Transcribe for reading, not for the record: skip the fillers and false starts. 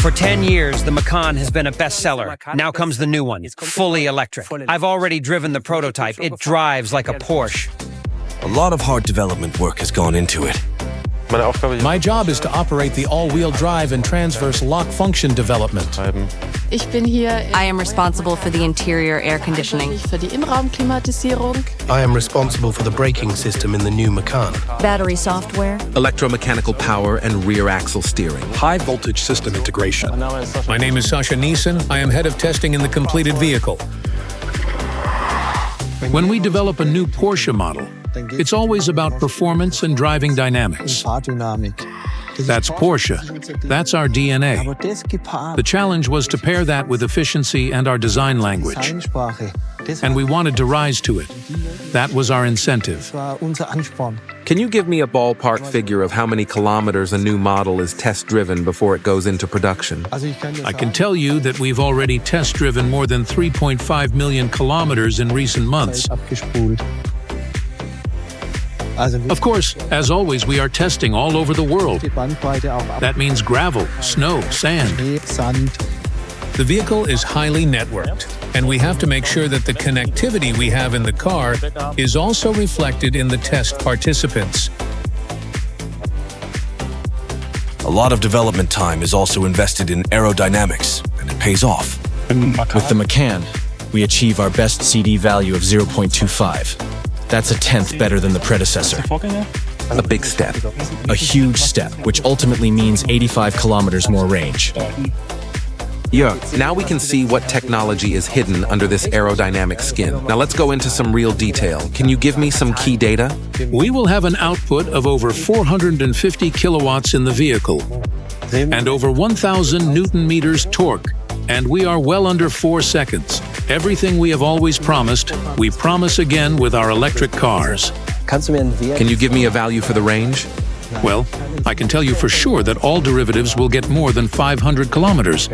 For 10 years, the Macan has been a bestseller. Now comes the new one, fully electric. I've already driven the prototype. It drives like a Porsche. A lot of hard development work has gone into it. My job is to operate the all-wheel drive and transverse lock function development. I am responsible for the interior air conditioning. I am responsible for the braking system in the new Macan. Battery software. Electromechanical power and rear axle steering. High voltage system integration. My name is Sasha Neeson. I am head of testing in the completed vehicle. When we develop a new Porsche model, it's always about performance and driving dynamics. That's Porsche. That's our DNA. The challenge was to pair that with efficiency and our design language. And we wanted to rise to it. That was our incentive. Can you give me a ballpark figure of how many kilometers a new model is test-driven before it goes into production? I can tell you that we've already test-driven more than 3.5 million kilometers in recent months. Of course, as always, we are testing all over the world. That means gravel, snow, sand. The vehicle is highly networked, and we have to make sure that the connectivity we have in the car is also reflected in the test participants. A lot of development time is also invested in aerodynamics, and it pays off. With the Macan, we achieve our best CD value of 0.25. That's a tenth better than the predecessor. A big step. A huge step, which ultimately means 85 kilometers more range. Yeah, now we can see what technology is hidden under this aerodynamic skin. Now let's go into some real detail. Can you give me some key data? We will have an output of over 450 kilowatts in the vehicle and over 1,000 Newton meters torque, and we are well under 4 seconds. Everything we have always promised, we promise again with our electric cars. Can you give me a value for the range? Well, I can tell you for sure that all derivatives will get more than 500 kilometers.